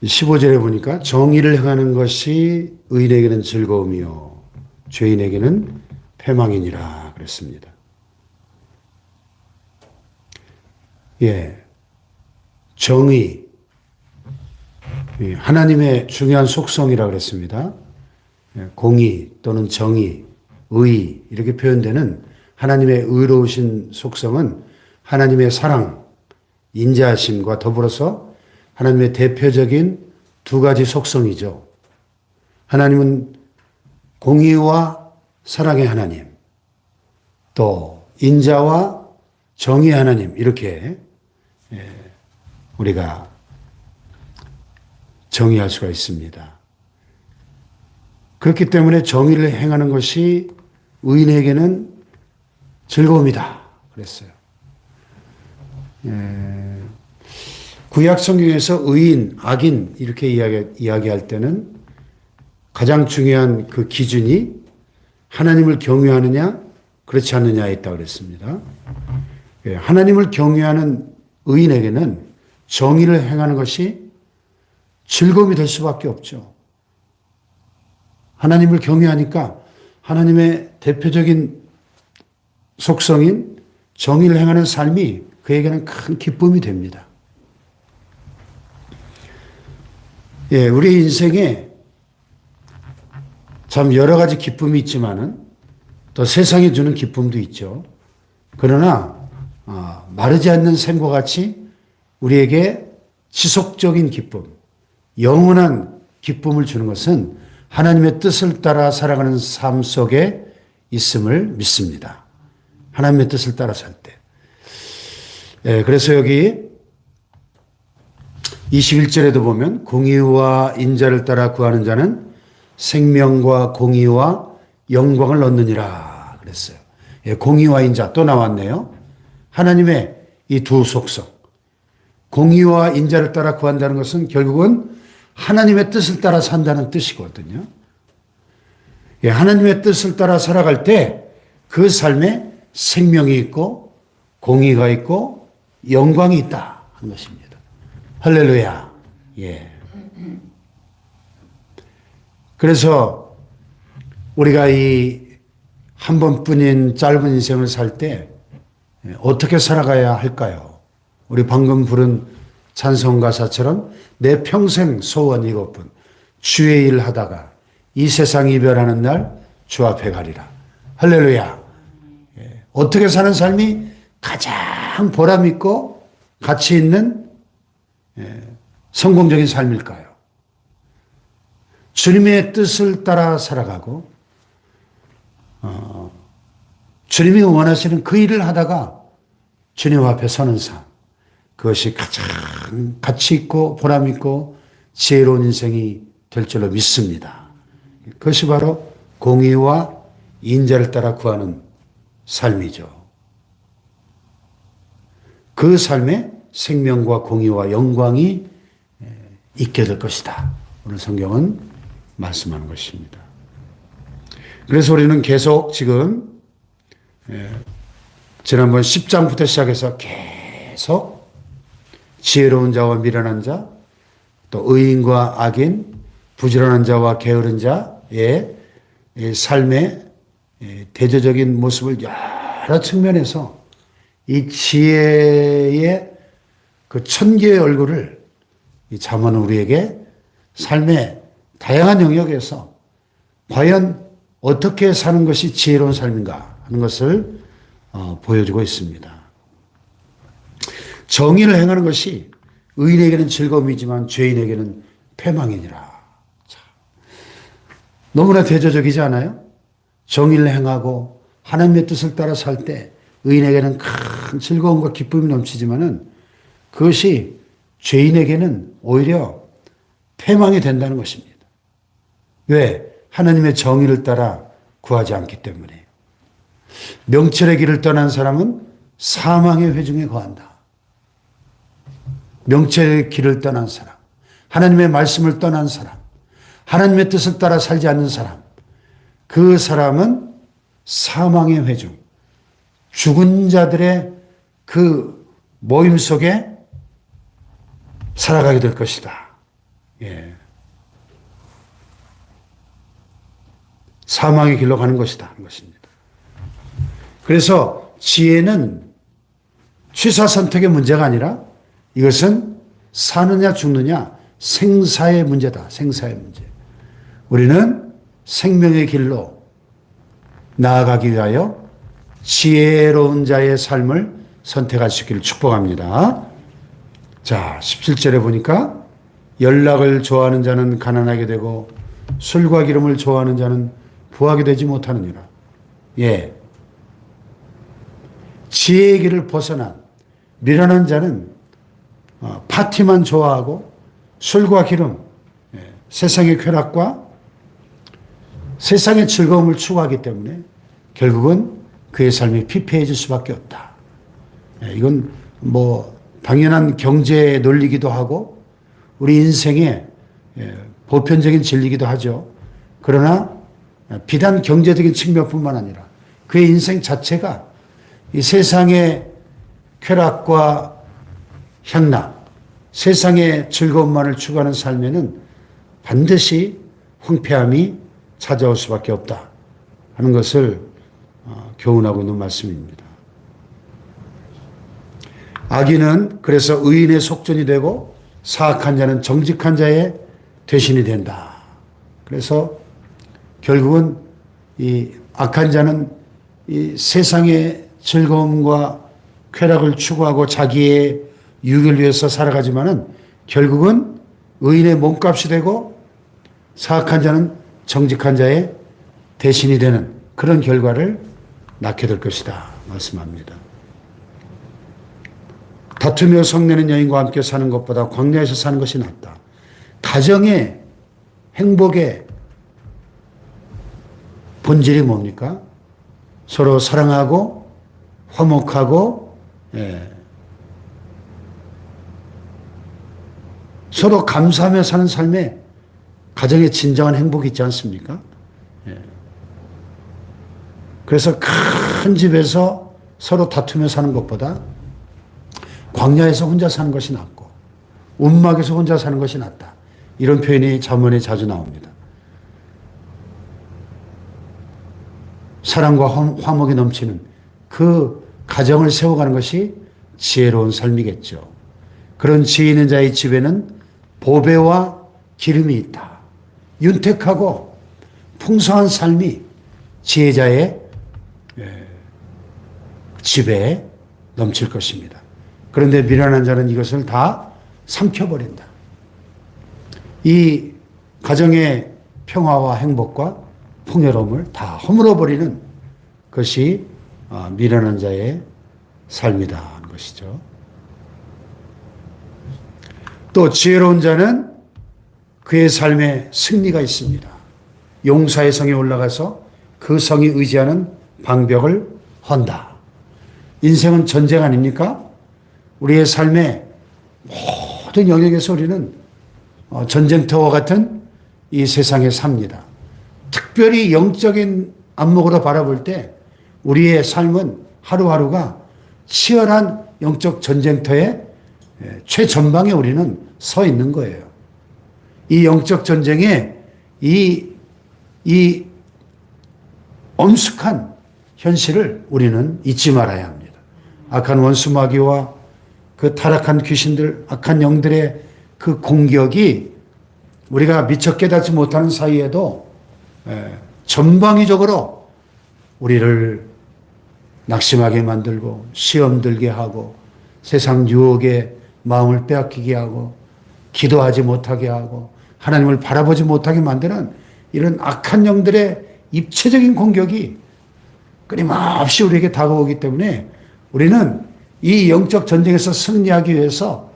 15절에 보니까 정의를 행하는 것이 의인에게는 즐거움이요 죄인에게는 패망이니라 그랬습니다. 예, 정의, 하나님의 중요한 속성이라 그랬습니다. 공의 또는 정의, 의 이렇게 표현되는 하나님의 의로우신 속성은 하나님의 사랑, 인자하심과 더불어서 하나님의 대표적인 두 가지 속성이죠. 하나님은 공의와 사랑의 하나님, 또 인자와 정의의 하나님 이렇게 우리가 정의할 수가 있습니다. 그렇기 때문에 정의를 행하는 것이 의인에게는 즐거움이다 그랬어요. 구약 성경에서 의인, 악인 이렇게 이야기할 때는 가장 중요한 그 기준이 하나님을 경외하느냐 그렇지 않느냐에 있다고 그랬습니다. 하나님을 경외하는 의인에게는 정의를 행하는 것이 즐거움이 될 수밖에 없죠. 하나님을 경외하니까 하나님의 대표적인 속성인 정의를 행하는 삶이 그에게는 큰 기쁨이 됩니다. 예, 우리 인생에 참 여러 가지 기쁨이 있지만은 또 세상이 주는 기쁨도 있죠. 그러나 마르지 않는 샘과 같이 우리에게 지속적인 기쁨, 영원한 기쁨을 주는 것은 하나님의 뜻을 따라 살아가는 삶 속에 있음을 믿습니다. 하나님의 뜻을 따라 살 때. 예, 그래서 여기 21절에도 보면 공의와 인자를 따라 구하는 자는 생명과 공의와 영광을 얻느니라 그랬어요. 예, 공의와 인자 또 나왔네요. 하나님의 이 두 속성. 공의와 인자를 따라 구한다는 것은 결국은 하나님의 뜻을 따라 산다는 뜻이거든요. 예, 하나님의 뜻을 따라 살아갈 때 그 삶에 생명이 있고 공의가 있고 영광이 있다 하는 것입니다. 할렐루야. 예. 그래서 우리가 이 한 번뿐인 짧은 인생을 살 때 어떻게 살아가야 할까요? 우리 방금 부른 찬송 가사처럼 내 평생 소원 이것뿐 주의 일 하다가 이 세상 이별하는 날 주 앞에 가리라. 할렐루야. 예. 어떻게 사는 삶이 가장 보람 있고 가치 있는 성공적인 삶일까요? 주님의 뜻을 따라 살아가고 주님이 원하시는 그 일을 하다가 주님 앞에 서는 삶, 그것이 가장 가치 있고 보람 있고 지혜로운 인생이 될 줄로 믿습니다. 그것이 바로 공의와 인자를 따라 구하는 삶이죠. 그 삶에 생명과 공의와 영광이 있게 될 것이다. 오늘 성경은 말씀하는 것입니다. 그래서 우리는 계속 지금 지난번 10장부터 시작해서 계속 지혜로운 자와 미련한 자, 또 의인과 악인, 부지런한 자와 게으른 자의 삶의 대조적인 모습을 여러 측면에서 이 지혜의 그 천개의 얼굴을 이 잠언은 우리에게 삶의 다양한 영역에서 과연 어떻게 사는 것이 지혜로운 삶인가 하는 것을 보여주고 있습니다. 정의를 행하는 것이 의인에게는 즐거움이지만 죄인에게는 패망이니라. 너무나 대조적이지 않아요? 정의를 행하고 하나님의 뜻을 따라 살 때 의인에게는 큰 즐거움과 기쁨이 넘치지만은 그것이 죄인에게는 오히려 패망이 된다는 것입니다. 왜? 하나님의 정의를 따라 구하지 않기 때문이에요. 명철의 길을 떠난 사람은 사망의 회중에 거한다. 명철의 길을 떠난 사람, 하나님의 말씀을 떠난 사람, 하나님의 뜻을 따라 살지 않는 사람, 그 사람은 사망의 회중, 죽은 자들의 그 모임 속에 살아가게 될 것이다. 예. 사망의 길로 가는 것이다 하는 것입니다. 그래서 지혜는 취사 선택의 문제가 아니라 이것은 사느냐 죽느냐 생사의 문제다. 생사의 문제. 우리는 생명의 길로 나아가기 위하여 지혜로운 자의 삶을 선택할 수 있기를 축복합니다. 자, 17절에 보니까 연락을 좋아하는 자는 가난하게 되고 술과 기름을 좋아하는 자는 부하게 되지 못하느니라. 예. 지혜의 길을 벗어난 미련한 자는 파티만 좋아하고 술과 기름, 세상의 쾌락과 세상의 즐거움을 추구하기 때문에 결국은 그의 삶이 피폐해질 수밖에 없다. 이건 뭐 당연한 경제 논리기도 하고 우리 인생의 보편적인 진리기도 하죠. 그러나 비단 경제적인 측면뿐만 아니라 그의 인생 자체가 이 세상의 쾌락과 향락, 세상의 즐거움만을 추구하는 삶에는 반드시 황폐함이 찾아올 수밖에 없다 하는 것을 교훈하고 있는 말씀입니다. 악인은 그래서 의인의 속전이 되고 사악한 자는 정직한 자의 대신이 된다. 그래서 결국은 이 악한 자는 이 세상의 즐거움과 쾌락을 추구하고 자기의 유익을 위해서 살아가지만은 결국은 의인의 몸값이 되고 사악한 자는 정직한 자의 대신이 되는 그런 결과를 낳게 될 것이다 말씀합니다. 다투며 성내는 여인과 함께 사는 것보다 광야에서 사는 것이 낫다. 가정의 행복의 본질이 뭡니까? 서로 사랑하고 화목하고 서로 감사하며 사는 삶에 가정의 진정한 행복이 있지 않습니까? 그래서 큰 집에서 서로 다투며 사는 것보다 광야에서 혼자 사는 것이 낫고 움막에서 혼자 사는 것이 낫다. 이런 표현이 잠언에 자주 나옵니다. 사랑과 화목이 넘치는 그 가정을 세워가는 것이 지혜로운 삶이겠죠. 그런 지혜 있는 자의 집에는 보배와 기름이 있다. 윤택하고 풍성한 삶이 지혜자의 집에 넘칠 것입니다. 그런데 미련한 자는 이것을 다 삼켜버린다. 이 가정의 평화와 행복과 풍요로움을 다 허물어버리는 것이 미련한 자의 삶이다 하는 것이죠. 또 지혜로운 자는 그의 삶에 승리가 있습니다. 용사의 성에 올라가서 그 성이 의지하는 방벽을 헌다. 인생은 전쟁 아닙니까? 우리의 삶의 모든 영역에서 우리는 전쟁터와 같은 이 세상에 삽니다. 특별히 영적인 안목으로 바라볼 때 우리의 삶은 하루하루가 치열한 영적 전쟁터의 최전방에 우리는 서 있는 거예요. 이 영적 전쟁에 이 엄숙한 현실을 우리는 잊지 말아야 합니다. 악한 원수 마귀와 그 타락한 귀신들, 악한 영들의 그 공격이 우리가 미처 깨닫지 못하는 사이에도 전방위적으로 우리를 낙심하게 만들고 시험 들게 하고 세상 유혹에 마음을 빼앗기게 하고 기도하지 못하게 하고 하나님을 바라보지 못하게 만드는 이런 악한 영들의 입체적인 공격이 끊임없이 우리에게 다가오기 때문에 우리는 이 영적 전쟁에서 승리하기 위해서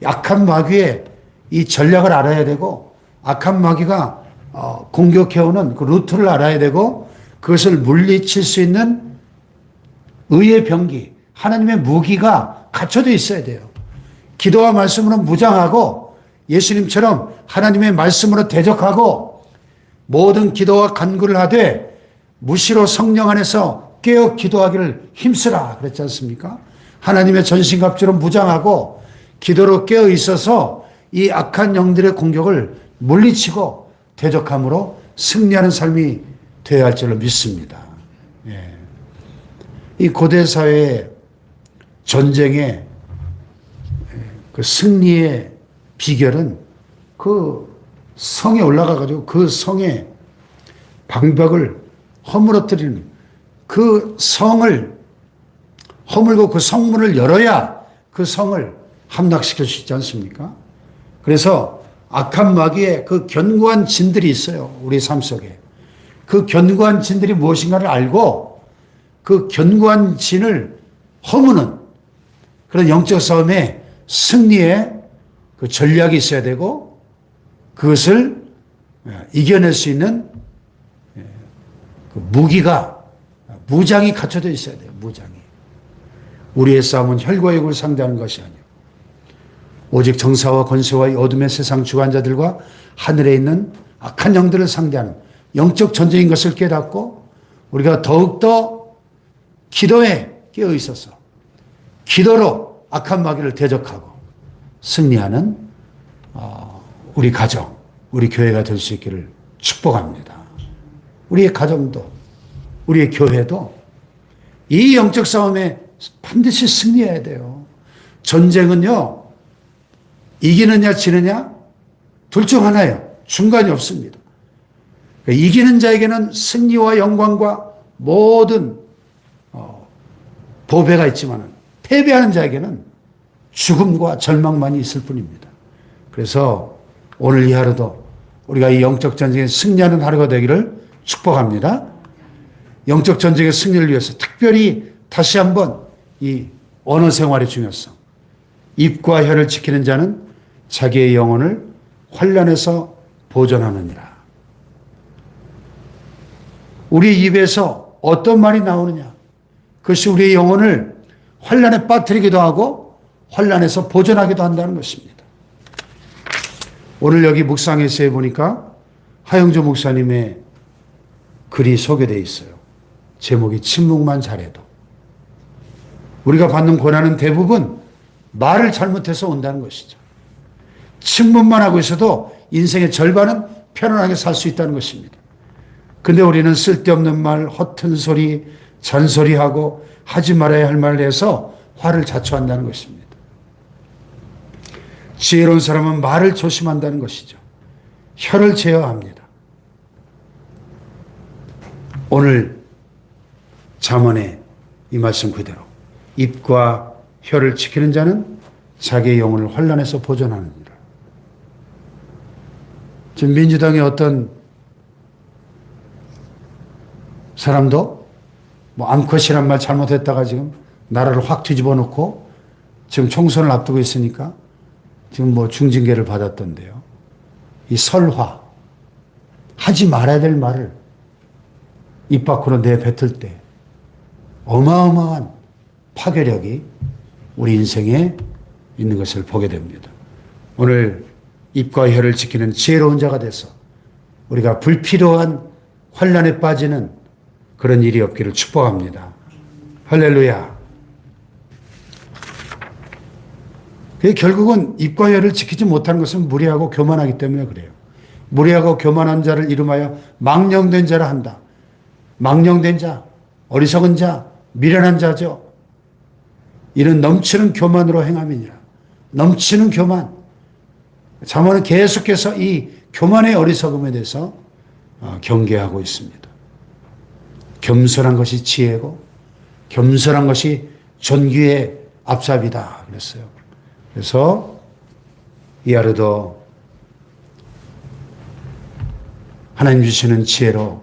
악한 마귀의 이 전략을 알아야 되고 악한 마귀가 공격해오는 그 루트를 알아야 되고 그것을 물리칠 수 있는 의의 병기, 하나님의 무기가 갖춰져 있어야 돼요. 기도와 말씀으로 무장하고 예수님처럼 하나님의 말씀으로 대적하고 모든 기도와 간구를 하되 무시로 성령 안에서 깨어 기도하기를 힘쓰라 그랬지 않습니까? 하나님의 전신갑주로 무장하고 기도로 깨어 있어서 이 악한 영들의 공격을 물리치고 대적함으로 승리하는 삶이 되어야 할 줄로 믿습니다. 예. 이 고대 사회의 전쟁의 그 승리의 비결은 그 성에 올라가가지고 그 성의 방벽을 허물어뜨리는, 그 성을 허물고 그 성문을 열어야 그 성을 함락시킬 수 있지 않습니까? 그래서 악한 마귀의 그 견고한 진들이 있어요. 우리 삶 속에. 그 견고한 진들이 무엇인가를 알고 그 견고한 진을 허무는 그런 영적 싸움에 승리의 그 전략이 있어야 되고 그것을 이겨낼 수 있는 그 무장이 갖춰져 있어야 돼요. 무장이. 우리의 싸움은 혈과 육을 상대하는 것이 아니요 오직 정사와 권세와 이 어둠의 세상 주관자들과 하늘에 있는 악한 영들을 상대하는 영적 전쟁인 것을 깨닫고 우리가 더욱더 기도에 깨어 있어서 기도로 악한 마귀를 대적하고 승리하는 우리 가정, 우리 교회가 될 수 있기를 축복합니다. 우리의 가정도, 우리의 교회도 이 영적 싸움에 반드시 승리해야 돼요. 전쟁은요, 이기느냐 지느냐 둘 중 하나예요. 중간이 없습니다. 이기는 자에게는 승리와 영광과 모든 보배가 있지만 패배하는 자에게는 죽음과 절망만이 있을 뿐입니다. 그래서 오늘 이 하루도 우리가 이 영적 전쟁에 승리하는 하루가 되기를 축복합니다. 영적 전쟁의 승리를 위해서 특별히 다시 한번 이 언어 생활의 중요성, 입과 혀를 지키는 자는 자기의 영혼을 환난에서 보존하느니라. 우리 입에서 어떤 말이 나오느냐, 그것이 우리의 영혼을 환난에 빠뜨리기도 하고 환난에서 보존하기도 한다는 것입니다. 오늘 여기 묵상에서에 보니까 하영조 목사님의 글이 소개되어 있어요. 제목이 침묵만 잘해도. 우리가 받는 고난은 대부분 말을 잘못해서 온다는 것이죠. 침묵만 하고 있어도 인생의 절반은 편안하게 살 수 있다는 것입니다. 근데 우리는 쓸데없는 말, 허튼 소리, 잔소리하고 하지 말아야 할 말을 해서 화를 자초한다는 것입니다. 지혜로운 사람은 말을 조심한다는 것이죠. 혀를 제어합니다. 오늘 잠언의 이 말씀 그대로 입과 혀를 지키는 자는 자기의 영혼을 환난에서 보존하느니라. 지금 민주당의 어떤 사람도 뭐 암컷이란 말 잘못했다가 지금 나라를 확 뒤집어 놓고 지금 총선을 앞두고 있으니까 지금 뭐 중징계를 받았던데요. 이 설화, 하지 말아야 될 말을 입 밖으로 내뱉을 때 어마어마한 파괴력이 우리 인생에 있는 것을 보게 됩니다. 오늘 입과 혀를 지키는 지혜로운 자가 돼서 우리가 불필요한 환난에 빠지는 그런 일이 없기를 축복합니다. 할렐루야. 결국은 입과 혀를 지키지 못하는 것은 무례하고 교만하기 때문에 그래요. 무례하고 교만한 자를 이름하여 망령된 자라 한다. 망령된 자, 어리석은 자, 미련한 자죠. 이는 넘치는 교만으로 행함이니라. 넘치는 교만. 잠언은 계속해서 이 교만의 어리석음에 대해서 경계하고 있습니다. 겸손한 것이 지혜고 겸손한 것이 존귀의 앞삽이다 그랬어요. 그래서 이 하루도 하나님 주시는 지혜로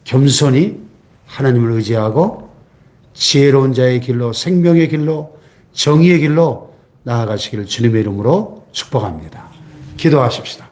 겸손히 하나님을 의지하고 지혜로운 자의 길로, 생명의 길로, 정의의 길로 나아가시기를 주님의 이름으로 축복합니다. 기도하십시다.